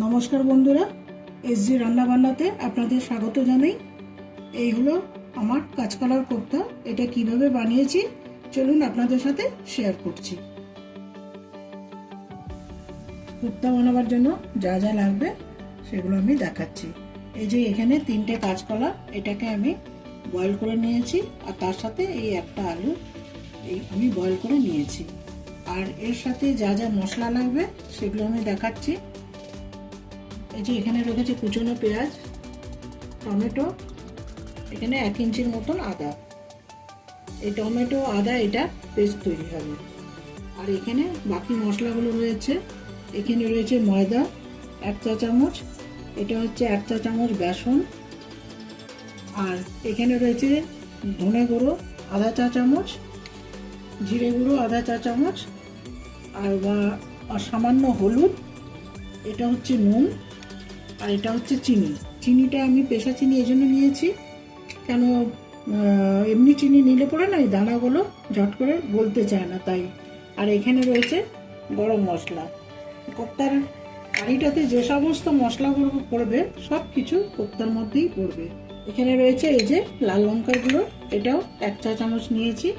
নমস্কার বন্ধুরা, এসজি রান্নাবান্নাতে আপনাদের স্বাগত জানাই। এই হলো আমার কাঁচকলার কোপ্তা। এটা কিভাবে বানিয়েছি চলুন আপনাদের সাথে শেয়ার করছি। কোপ্তা বানাবার জন্য যা যা লাগবে সেগুলো আমি দেখাচ্ছি। এই যে এখানে 3টে কাঁচকলা, এটাকে আমি বয়েল করে নিয়েছি, আর তার সাথে এই একটা আলু এই আমি বয়েল করে নিয়েছি। আর এর সাথে যা যা মশলা লাগবে সেগুলো আমি দেখাচ্ছি। এই যে এখানে রেখেছি কুচনো পেঁয়াজ, টমেটো, এখানে 1 ইঞ্চির মতন আদা। এই টমেটো আদা এটা পেস্ট তৈরি হবে। আর এখানে বাকি মশলাগুলো রয়েছে। এখানে রয়েছে ময়দা 1 চা চামচ, এটা হচ্ছে 1 চা চামচ বেসন, আর এখানে রয়েছে ধনে গুঁড়ো আধা চা চামচ, জিরে গুঁড়ো আধা চা চামচ, আর সামান্য হলুদ, এটা হচ্ছে নুন, আর এটা হচ্ছে চিনি। চিনিটা আমি পেশা চিনি এই জন্য নিয়েছি, কেন এমনি চিনি নিলে পরে না এই দানাগুলো ঝট করে গলতে চায় না, তাই। আর এখানে রয়েছে গরম মশলা। কোপ্তার হাঁড়িটাতে যে সমস্ত মশলাগুলো পড়বে সব কিছু কোপ্তার মধ্যেই পড়বে। এখানে রয়েছে এই যে লাল লঙ্কার গুঁড়ো, এটাও 1 চা চামচ নিয়েছি।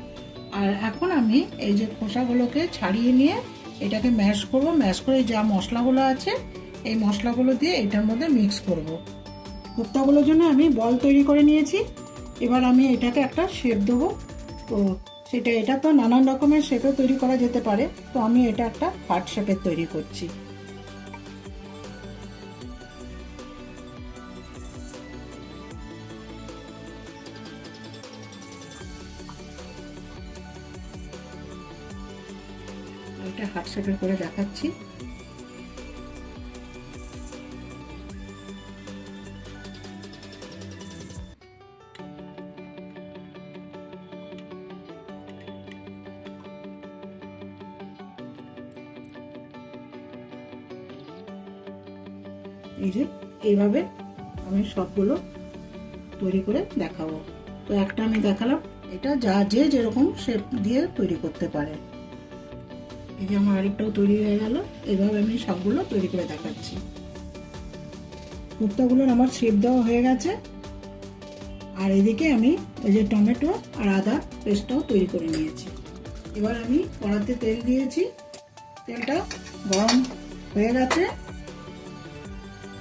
আর এখন আমি এই যে খোসাগুলোকে ছাড়িয়ে নিয়ে এটাকে ম্যাশ করব। ম্যাশ করে যা মশলাগুলো আছে এই মশলাগুলো দিয়ে এটার মধ্যে মিক্স করব। কোপ্তাগুলোর জন্য আমি বল তৈরি করে নিয়েছি। এবার আমি এটাকে একটা শেপ দেবো। তো এটা তো নানান রকমের শেপে তৈরি করা যেতে পারে, তো আমি এটা একটা হার্ট শেপের তৈরি করছি। এটা হার্ট শেপের করে দেখাচ্ছি। এই যে এইভাবে আমি সবগুলো তৈরি করে দেখাবো। তো একটা আমি দেখালাম, এটা যে যেরকম শেপ দিয়ে তৈরি করতে পারে। এই যে আমার আরেকটাও তৈরি হয়ে গেল। এইভাবে আমি সবগুলো তৈরি করে দেখাচ্ছি। কোপ্তাগুলোর আমার শেপ দেওয়া হয়ে গেছে। আর এদিকে আমি এই যে টমেটো আর আদা পেস্টটাও তৈরি করে নিয়েছি। এবার আমি কড়াতে তেল দিয়েছি, তেলটা গরম হয়ে গেছে।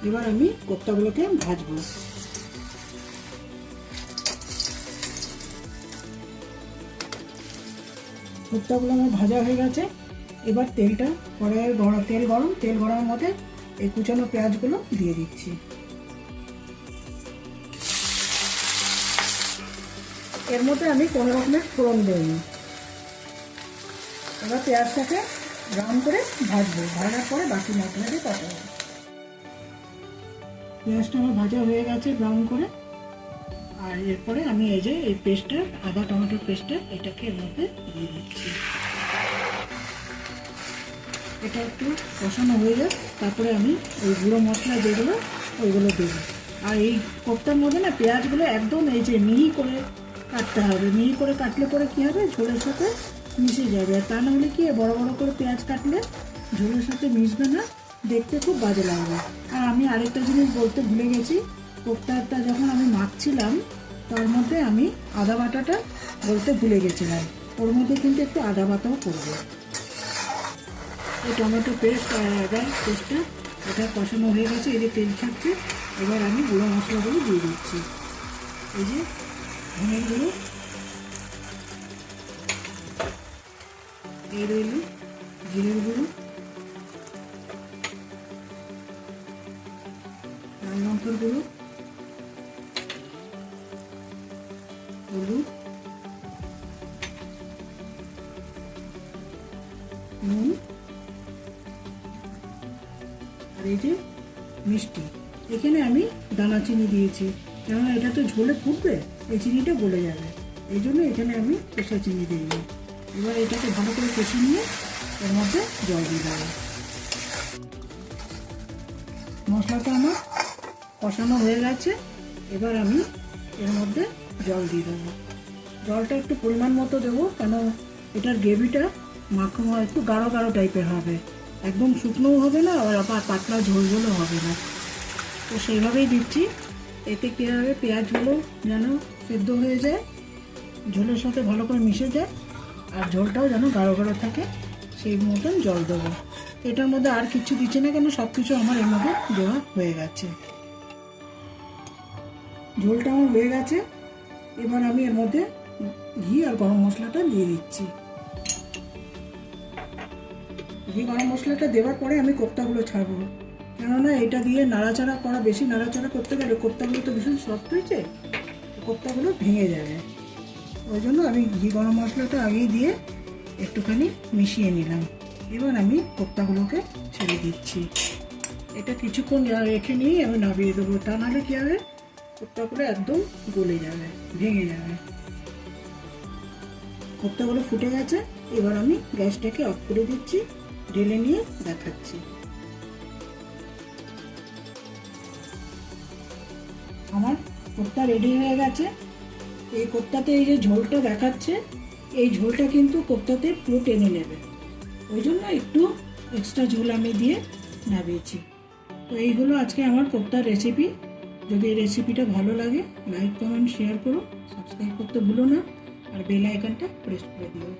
এবার আমি কোপ্তাগুলোকে ভাজবো। কোপ্তাগুলো আমার ভাজা হয়ে গেছে। এবার তেলটা কড়াইয়ের তেল গরমের মধ্যে এই কুচানো পেঁয়াজগুলো দিয়ে দিচ্ছি। এর মধ্যে আমি কোনো রকমের ফোড়ন দিইনি। এবার পেঁয়াজটাকে ব্রাউন করে ভাজবো। ভাজার পরে বাকি মশলা দিয়ে কষাবো। পেঁয়াজটা আমার ভাজা হয়ে গেছে ব্রাউন করে। আর এরপরে আমি এই যে এই পেস্টটা, আদা টমেটোর পেস্টটা, এটাকে এর মধ্যে দিয়ে দিচ্ছি। এটা একটু কষানো হয়ে যায়, তারপরে আমি ওই গুঁড়ো মশলা যেগুলো ওইগুলো দেবো। আর এই কোপ্তার মধ্যে না পেঁয়াজগুলো একদম এই যে মিহি করে কাটতে হবে। মিহি করে কাটলে পরে কী হবে, ঝোলের সাথে মিশে যাবে। আর তা নাহলে কি বড় বড় করে পেঁয়াজ কাটলে ঝোলের সাথে মিশবে না, দেখতে খুব বাজে লাগবে। আর আমি আরেকটা জিনিস বলতে ভুলে গেছি, কোপ্তাটা যখন আমি মাখছিলাম তার মধ্যে আমি আদা বাটাটা বলতে ভুলে গেছিলাম। ওর মধ্যে কিন্তু একটু আদা বাটাও করবো। এই টমেটো পেস্ট আর আদা পেস্টটা এটা কষানো হয়ে গেছে। এই যে তেল ছাড়ছে। এবার আমি গুঁড়ো মশলাগুলো দিয়ে দিচ্ছি। এই যে ধনের গুঁড়ো, এই রইল জিরের গুঁড়ো, লাল লঙ্কার গুঁড়ো, হলুদ, নুন, আর এই যে মিষ্টি। এখানে আমি দানা চিনি দিয়েছি, কেননা এটা তো ঝোলে ফুটবে, এই চিনিটা গলে যাবে, এই জন্য এখানে আমি পেশা চিনি দিইনি। এবার এটাকে ভালো করে কষিয়ে নিয়ে এর মধ্যে জল দিয়ে দেবো। মশলাটা আমার কষানো হয়ে গেছে। এবার আমি এর মধ্যে জল দিয়ে দেবো। জলটা একটু পরিমাণ মতো দেবো, কেন এটার গ্রেভিটা মাখো একটু গাঢ় গাঢ় টাইপের হবে। একদম শুকনোও হবে না, আবার পাতলা ঝোল ঝোলও হবে না। তো সেইভাবেই দিচ্ছি। এতে কী হবে, পেঁয়াজগুলো যেন সেদ্ধ হয়ে যায়, ঝোলের সাথে ভালো করে মিশে যায়, আর ঝোলটাও যেন গাঢ় গাঢ় থাকে, সেই মতন জল দেবো। এটার মধ্যে আর কিছু দিচ্ছি না, কেন সব কিছু আমার এর মধ্যে দেওয়া হয়ে গেছে। ঝোলটা আমার হয়ে গেছে। এবার আমি এর মধ্যে ঘি আর গরম মশলাটা দিয়ে দিচ্ছি। ঘি গরম মশলাটা দেওয়ার পরে আমি কোপ্তাগুলো ছাড়বো, কেননা এটা দিয়ে নাড়াচাড়া করা, বেশি নাড়াচাড়া করতে গেলে কোপ্তাগুলো তো ভীষণ সফট হয়েছে, কোপ্তাগুলো ভেঙে যাবে। ওই জন্য আমি ঘি গরম মশলাটা আগেই দিয়ে একটুখানি মিশিয়ে নিলাম। এবার আমি কোপ্তাগুলোকে ছেড়ে দিচ্ছি। এটা কিছুক্ষণ রেখে নিয়েই আমি নামিয়ে দেবো, তা নাহলে কী হবে, কোপ্তাগুলো একদম গলে যাবে, ভেঙে যাবে। কোপ্তাগুলো ফুটে গেছে। এবার আমি গ্যাসটাকে অফ করে দিচ্ছি, ঢেলে নিয়ে দেখাচ্ছি। আমার কোপ্তা রেডি হয়ে গেছে। এই কোপ্তাতে এই যে ঝোলটা দেখাচ্ছে, এই ঝোলটা কিন্তু কোপ্তাতে পুরো টেনে নেবে, ওই জন্য একটু এক্সট্রা ঝোল আমি দিয়ে নামিয়েছি। তো এই হলো আজকে আমার কোপ্তার রেসিপি। যদি এই রেসিপিটা ভালো লাগে, লাইক কমেন্ট শেয়ার করো, সাবস্ক্রাইব করতে ভুলো না, আর বেল আইকনটা প্রেস করে দিও।